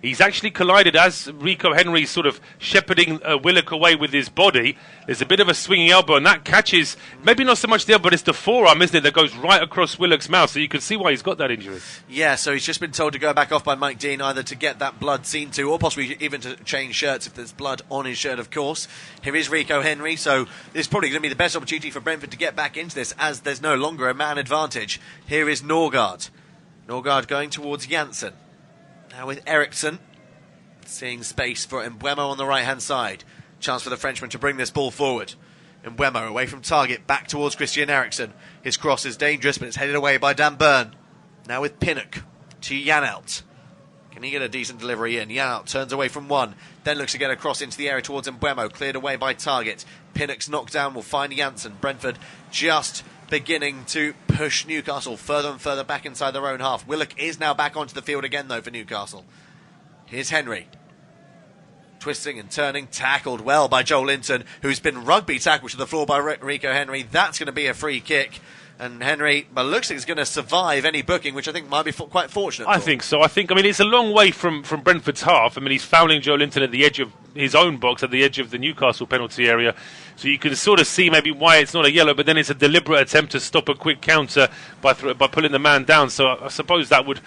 he's actually collided as Rico Henry's sort of shepherding Willock away with his body. There's a bit of a swinging elbow, and that catches, maybe not so much the elbow, but it's the forearm, isn't it, that goes right across Willock's mouth, so you can see why he's got that injury. Yeah, so he's just been told to go back off by Mike Dean, either to get that blood seen to, or possibly even to change shirts if there's blood on his shirt, of course. Here is Rico Henry, so it's probably going to be the best opportunity for Brentford to get back into this, as there's no longer a man advantage. Here is Norgard. Norgard going towards Janssen. Now with Eriksen. Seeing space for Mbeumo on the right-hand side. Chance for the Frenchman to bring this ball forward. Mbeumo away from target, back towards Christian Eriksen. His cross is dangerous, but it's headed away by Dan Byrne. Now with Pinnock to Janelt. Can he get a decent delivery in? Janelt turns away from one, then looks to get across into the area towards Mbeumo, cleared away by target. Pinnock's knocked down, will find Janssen. Brentford just beginning to push Newcastle further and further back inside their own half. Willock is now back onto the field again, though, for Newcastle. Here's Henry. Twisting and turning, tackled well by Joel Linton, who's been rugby tackled to the floor by Rico Henry. That's going to be a free kick. And Henry, but looks like he's going to survive any booking, which I think might be quite fortunate. I think so. I mean, it's a long way from Brentford's half. I mean, he's fouling Joe Linton at the edge of his own box, at the edge of the Newcastle penalty area. So you can sort of see maybe why it's not a yellow, but then it's a deliberate attempt to stop a quick counter by pulling the man down. So I suppose that would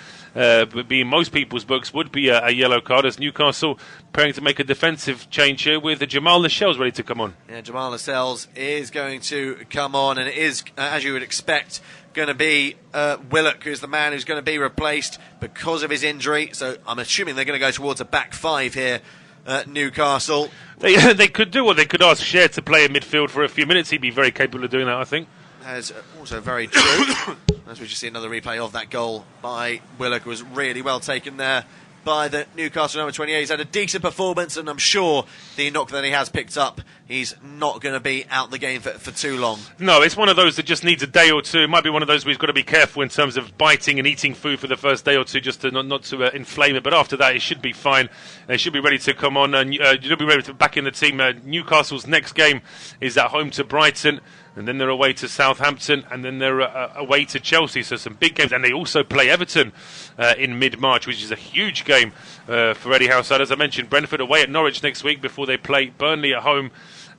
be, in most people's books, would be a yellow card, as Newcastle preparing to make a defensive change here with Jamal Lascelles ready to come on. Yeah, Jamal Lascelles is going to come on, and it is, as you would expect, going to be Willock, who's the man who's going to be replaced because of his injury. So I'm assuming they're going to go towards a back five here at Newcastle. They could do, or they could ask Schär to play in midfield for a few minutes. He'd be very capable of doing that, I think. That is also very true. As we just see another replay of that goal by Willock, was really well taken there by the Newcastle number 28. He's had a decent performance, and I'm sure the knock that he has picked up, he's not going to be out the game for too long. No, it's one of those that just needs a day or two. It might be one of those where he's got to be careful in terms of biting and eating food for the first day or two, just to not to inflame it. But after that, it should be fine. He should be ready to come on, and you'll be ready to back in the team. Newcastle's next game is at home to Brighton, and then they're away to Southampton, and then they're away to Chelsea. So some big games, and they also play Everton in mid-March, which is a huge game for Eddie Howe. As I mentioned, Brentford away at Norwich next week before they play Burnley at home,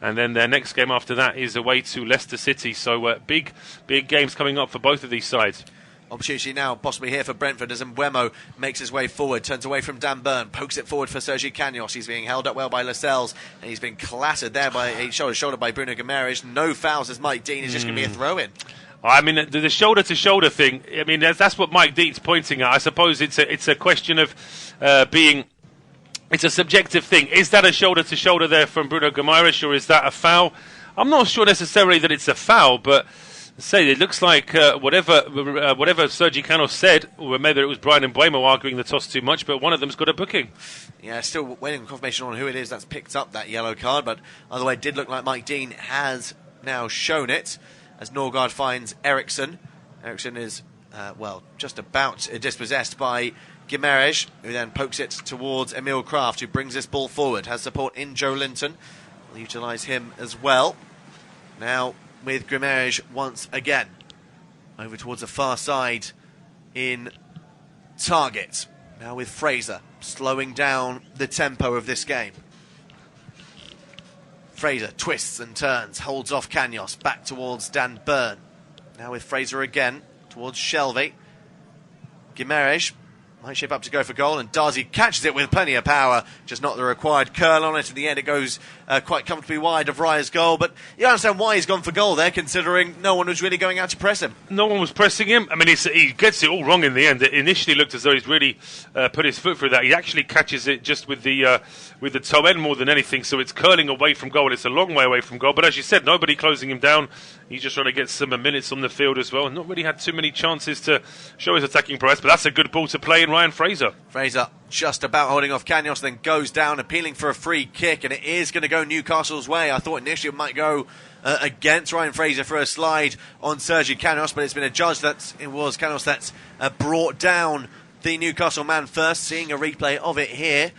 and then their next game after that is away to Leicester City. So big games coming up for both of these sides. Opportunity now possibly here for Brentford as Mbeumo makes his way forward, turns away from Dan Byrne, pokes it forward for Sergi Canos. He's being held up well by Lascelles, and he's been clattered there by shoulder by Bruno Guimaraes. No fouls as Mike Dean is just going to be a throw-in. I mean, the shoulder-to-shoulder thing, I mean, that's what Mike Dean's pointing at. I suppose it's a question of being... It's a subjective thing. Is that a shoulder-to-shoulder there from Bruno Guimaraes, or is that a foul? I'm not sure necessarily that it's a foul, but Say, it looks like whatever Sergi Canos said, or maybe it was Brian and Buemo arguing the toss too much, but one of them's got a booking. Yeah, still waiting for confirmation on who it is that's picked up that yellow card, but either way, it did look like Mike Dean has now shown it, as Norgard finds Eriksen. Eriksen is, just about dispossessed by Gimenez, who then pokes it towards Emil Kraft, who brings this ball forward, has support in Joe Linton. We'll utilise him as well. Now, with Gimenez once again over towards the far side in target. Now with Fraser slowing down the tempo of this game. Fraser twists and turns, holds off Kanyos, back towards Dan Burn. Now with Fraser again towards Shelvey. Gimenez might shape up to go for goal, and Darcy catches it with plenty of power, just not the required curl on it. In the end, it goes quite comfortably wide of Raya's goal, but you understand why he's gone for goal there, considering no one was really going out to press him. No one was pressing him. I mean, he gets it all wrong in the end. It initially looked as though he's really put his foot through that. He actually catches it just with the toe end more than anything, so it's curling away from goal. It's a long way away from goal, but as you said, nobody closing him down. He's just trying to get some minutes on the field as well. Not really had too many chances to show his attacking prowess, but that's a good ball to play in Ryan Fraser. Fraser just about holding off Kanyos, then goes down, appealing for a free kick, and it is going to go Newcastle's way. I thought initially it might go against Ryan Fraser for a slide on Sergi Kanyos, but it's been adjudged that it was Kanyos that's brought down the Newcastle man first. Seeing a replay of it here,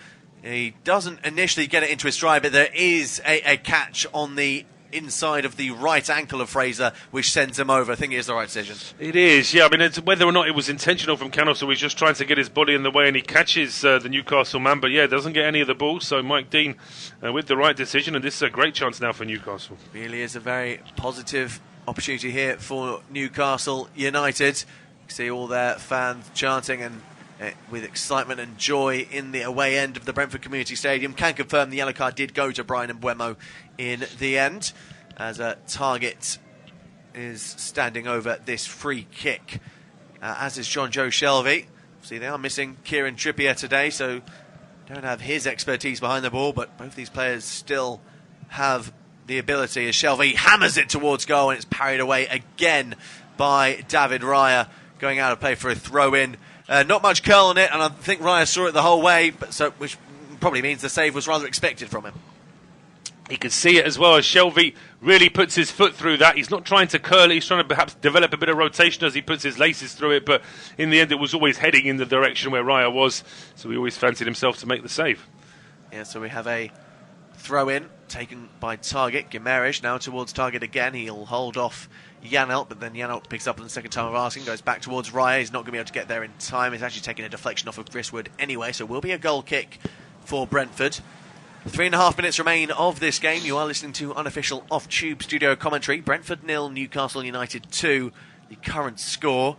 he doesn't initially get it into his stride, but there is a catch on the inside of the right ankle of Fraser, which sends him over. I think it is the right decision. It is, yeah. I mean, it's whether or not it was intentional from Canos, or he's just trying to get his body in the way, and he catches the Newcastle man, but yeah, doesn't get any of the ball. So Mike Dean with the right decision, and this is a great chance now for Newcastle. Really is a very positive opportunity here for Newcastle United. You see all their fans chanting and with excitement and joy in the away end of the Brentford Community Stadium. Can confirm the yellow card did go to Brian and Buemo in the end, as a target is standing over this free kick, as is John Joe Shelvey. See, they are missing Kieran Trippier today, so don't have his expertise behind the ball, but both these players still have the ability, as Shelvey hammers it towards goal, and it's parried away again by David Raya, going out of play for a throw-in. Not much curl on it, and I think Raya saw it the whole way, which probably means the save was rather expected from him. He could see it as well, as Shelvey really puts his foot through that. He's not trying to curl it, he's trying to perhaps develop a bit of rotation as he puts his laces through it, but in the end it was always heading in the direction where Raya was, so he always fancied himself to make the save. Yeah, so we have a throw-in taken by Target. Gimenez now towards Target again. He'll hold off Janelt, but then Janelt picks up on the second time of asking, goes back towards Raya. He's not going to be able to get there in time. He's actually taking a deflection off of Griswood anyway, so will be a goal kick for Brentford. 3.5 minutes remain of this game. You are listening to unofficial off-tube studio commentary. Brentford 0, Newcastle United 2, the current score.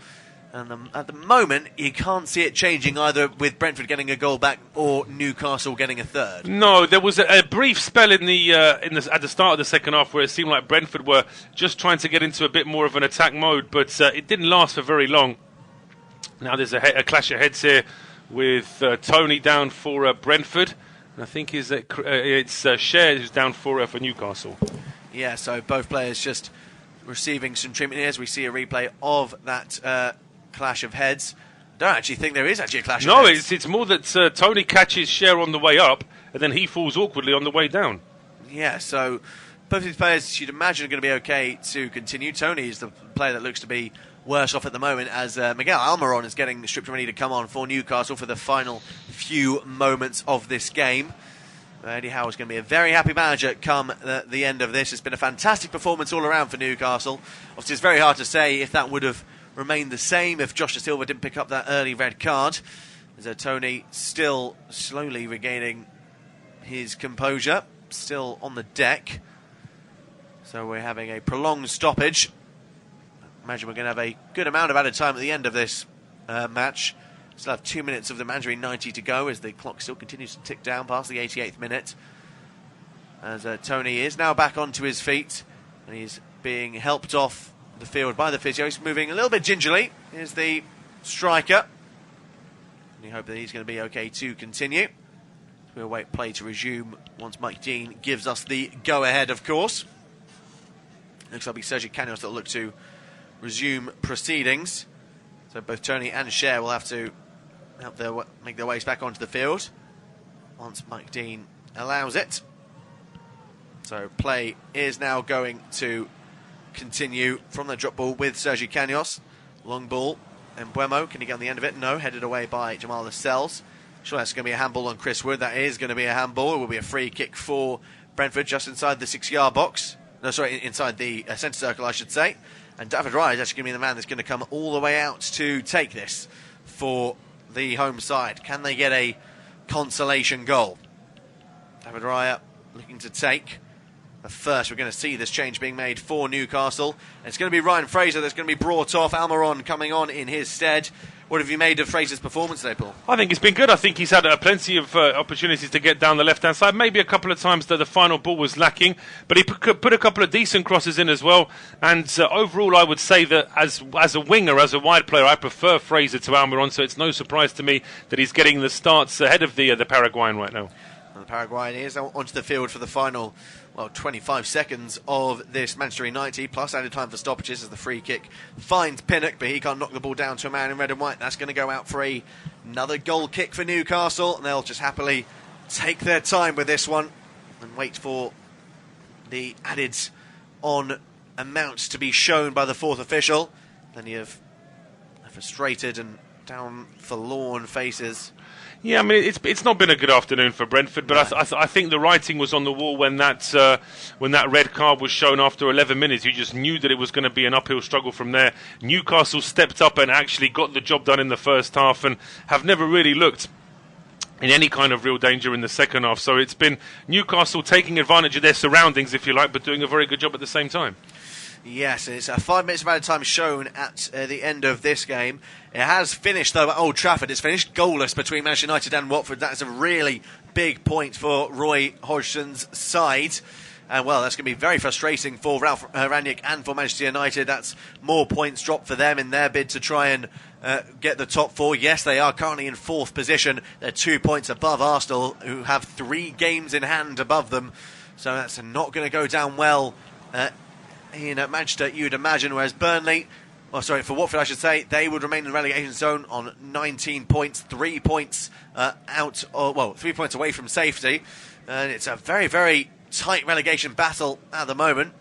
And at the moment, you can't see it changing either with Brentford getting a goal back or Newcastle getting a third. No, there was a brief spell at the start of the second half where it seemed like Brentford were just trying to get into a bit more of an attack mode, but it didn't last for very long. Now there's a clash of heads here with Tony down for Brentford. And I think it's Cher who's down for Newcastle. Yeah, so both players just receiving some treatment here as we see a replay of that clash of heads. I don't actually think there is actually a clash of heads. No, it's more that Tony catches Cher on the way up and then he falls awkwardly on the way down. Yeah, so both these players you'd imagine are going to be okay to continue. Tony is the player that looks to be worse off at the moment, as Miguel Almiron is getting stripped ready to come on for Newcastle for the final few moments of this game. Eddie Howe is going to be a very happy manager come the end of this. It's been a fantastic performance all around for Newcastle. Obviously, it's very hard to say if that would have remained the same if Josh Da Silva didn't pick up that early red card. As Tony still slowly regaining his composure, still on the deck. So we're having a prolonged stoppage. Imagine we're going to have a good amount of added time at the end of this match. Still have 2 minutes of the mandatory 90 to go as the clock still continues to tick down past the 88th minute. As Tony is now back onto his feet and he's being helped off the field by the physio. He's moving a little bit gingerly. Here's the striker. And you hope that he's going to be okay to continue. We'll wait play to resume once Mike Dean gives us the go-ahead, of course. Looks like it'll be Sergi Canos that'll look to resume proceedings. So both Tony and Cher will have to make their ways back onto the field once Mike Dean allows it. So play is now going to continue from the drop ball with Sergi Canos. Long ball. And Buemo, can he get on the end of it? No, headed away by Jamal Lascelles. Sure, that's going to be a handball on Chris Wood. That is going to be a handball. It will be a free kick for Brentford just inside the 6-yard box. No, sorry, inside the centre circle, I should say. And David Raya is actually going to be the man that's going to come all the way out to take this for the home side. Can they get a consolation goal? David Raya looking to take. But first, we're going to see this change being made for Newcastle. And it's going to be Ryan Fraser that's going to be brought off. Almiron coming on in his stead. What have you made of Fraser's performance today, Paul? I think it's been good. I think he's had plenty of opportunities to get down the left-hand side. Maybe a couple of times that the final ball was lacking, but he put a couple of decent crosses in as well. And overall, I would say that as a winger, as a wide player, I prefer Fraser to Almiron, so it's no surprise to me that he's getting the starts ahead of the Paraguayan right now. And the Paraguayan is onto the field for the final 25 seconds of this Manchester United, plus added time for stoppages as the free kick finds Pinnock, but he can't knock the ball down to a man in red and white. That's going to go out for another goal kick for Newcastle, and they'll just happily take their time with this one and wait for the added on amount to be shown by the fourth official. Plenty of frustrated and down forlorn faces. Yeah, I mean, it's not been a good afternoon for Brentford, but I think the writing was on the wall when that red card was shown after 11 minutes. You just knew that it was going to be an uphill struggle from there. Newcastle stepped up and actually got the job done in the first half and have never really looked in any kind of real danger in the second half. So it's been Newcastle taking advantage of their surroundings, if you like, but doing a very good job at the same time. Yes, it's 5 minutes of added time shown at the end of this game. It has finished, though, at Old Trafford. It's finished goalless between Manchester United and Watford. That's a really big point for Roy Hodgson's side. And, well, that's going to be very frustrating for Ralph Rangnick and for Manchester United. That's more points dropped for them in their bid to try and get the top 4. Yes, they are currently in 4th position. They're 2 points above Arsenal, who have 3 games in hand above them. So that's not going to go down well in Manchester, you'd imagine, whereas Burnley, for Watford I should say, they would remain in the relegation zone on 19 points, 3 points 3 points away from safety, and it's a very, very tight relegation battle at the moment.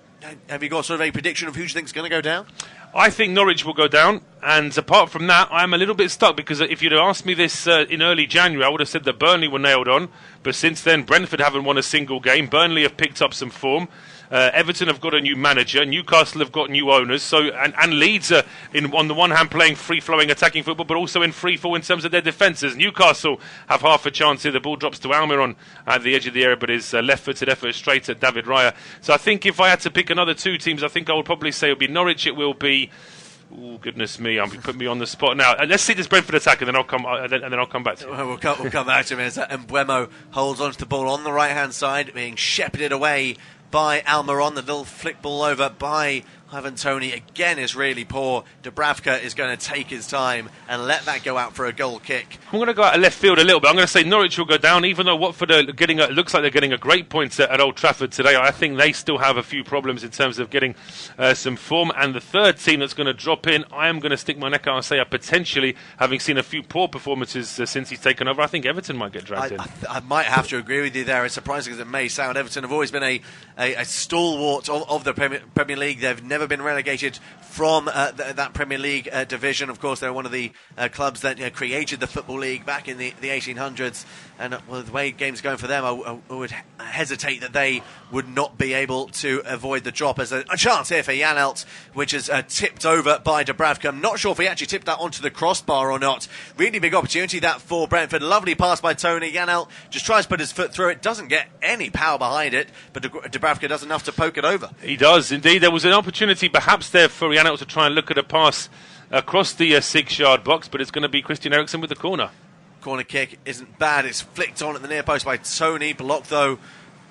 Have you got sort of a prediction of who you think is going to go down? I think Norwich will go down, and apart from that, I'm a little bit stuck, because if you'd have asked me this in early January, I would have said that Burnley were nailed on, but since then, Brentford haven't won a single game. Burnley have picked up some form. Everton have got a new manager. Newcastle have got new owners. So and Leeds are on the one hand playing free-flowing attacking football, but also in free-fall in terms of their defences. Newcastle have half a chance here. The ball drops to Almiron at the edge of the area, but his left-footed effort straight at David Raya. So I think if I had to pick another 2 teams, I think I would probably say it would be Norwich. It will be. Oh goodness me! I'm putting me on the spot now. Let's see this Brentford attack, and then I'll come. And then I'll come back to you. We'll come back to him. And Buemo holds onto the ball on the right-hand side, being shepherded away by Almiron. The little flick ball over by Ivan Toney again is really poor. Dubravka is going to take his time and let that go out for a goal kick. I'm going to go out of left field a little bit. I'm going to say Norwich will go down, even though Watford are looks like they're getting a great point at Old Trafford today. I think they still have a few problems in terms of getting some form. And the third team that's going to drop in, I am going to stick my neck out and say, potentially, having seen a few poor performances since he's taken over, I think Everton might get dragged in. I might have to agree with you there. As surprising as it may sound, Everton have always been a stalwart of the Premier League. They've never been relegated from that Premier League division. Of course, they're one of the clubs that created the Football League back in the 1800s. And the way games are going for them, I would hesitate that they would not be able to avoid the drop. As a chance here for Janelt, which is tipped over by Dubravka. I'm not sure if he actually tipped that onto the crossbar or not. Really big opportunity that for Brentford. Lovely pass by Tony. Janelt just tries to put his foot through it. Doesn't get any power behind it, but Dubravka does enough to poke it over. He does, indeed. There was an opportunity perhaps there for Janelt to try and look at a pass across the 6-yard box, but it's going to be Christian Eriksen with the corner. Corner kick isn't bad. It's flicked on at the near post by Tony. Blocked, though,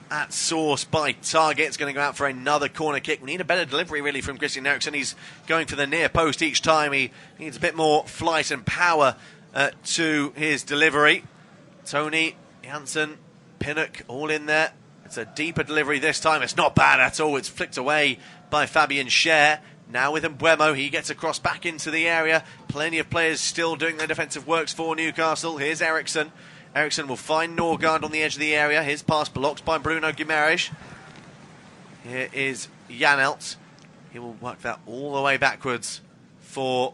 at source by Target. It's going to go out for another corner kick. We need a better delivery, really, from Christian Eriksen. He's going for the near post each time. He needs a bit more flight and power to his delivery. Tony, Janssen, Pinnock, all in there. It's a deeper delivery this time. It's not bad at all. It's flicked away by Fabian Cher. Now with Mbeumo, he gets across back into the area. Plenty of players still doing their defensive works for Newcastle. Here's Eriksen. Eriksen will find Norgard on the edge of the area. His pass blocked by Bruno Guimaraes. Here is Janelt. He will work that all the way backwards for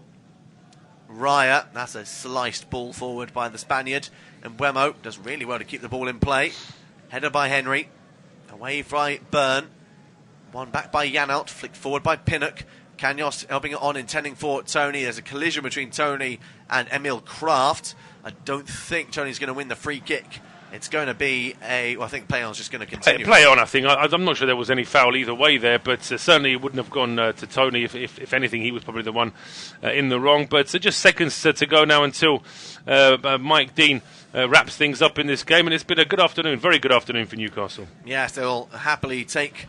Raya. That's a sliced ball forward by the Spaniard. And Mbeumo does really well to keep the ball in play. Header by Henry. Away by Byrne. One back by Janelt. Flicked forward by Pinnock. Kanyos helping it on, intending for Tony. There's a collision between Tony and Emil Kraft. I don't think Tony's going to win the free kick. It's going to be I think play on's just going to continue. Play on, I think. I'm not sure there was any foul either way there, but certainly it wouldn't have gone to Tony. If anything, he was probably the one in the wrong. But just seconds to go now until Mike Dean wraps things up in this game. And it's been a good afternoon, very good afternoon for Newcastle. Yes, they'll happily take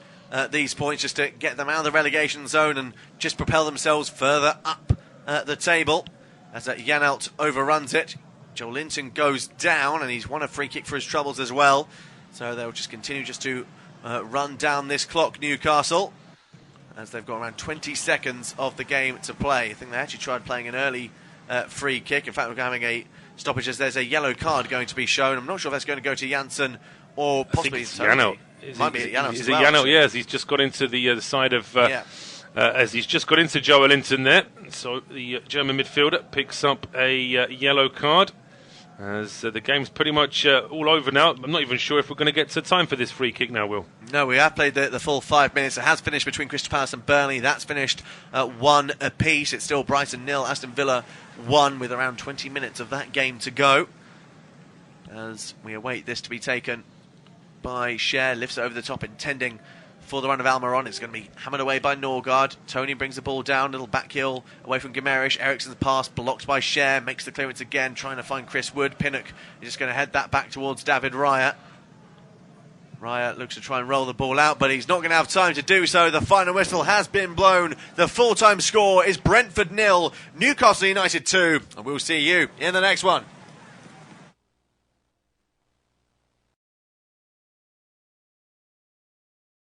these points just to get them out of the relegation zone and just propel themselves further up the table as Janelt overruns it. Joel Linton goes down and he's won a free kick for his troubles as well. So they'll just continue just to run down this clock, Newcastle, as they've got around 20 seconds of the game to play. I think they actually tried playing an early free kick. In fact, we're having a stoppage as there's a yellow card going to be shown. I'm not sure if that's going to go to Janssen or possibly Janelt. Might be Janelt. Is it Janelt? Yes, he's just got into the side of as he's just got into Joel Linton there. So the German midfielder picks up a yellow card. As the game's pretty much all over now. I'm not even sure if we're going to get to time for this free kick now, Will. No, we have played the full 5 minutes. It has finished between Crystal Palace and Burnley. That's finished 1 apiece. It's still Brighton 0, Aston Villa 1, with around 20 minutes of that game to go. As we await this to be taken by Cher, lifts it over the top, intending for the run of Almiron. It's going to be hammered away by Norgard. Tony brings the ball down, little back heel away from Guimaraes. Eriksen's pass blocked by Cher, makes the clearance again, trying to find Chris Wood. Pinnock is just going to head that back towards David Raya. Raya looks to try and roll the ball out, but he's not going to have time to do so. The final whistle has been blown. The full-time score is Brentford 0, Newcastle United 2, and we'll see you in the next one.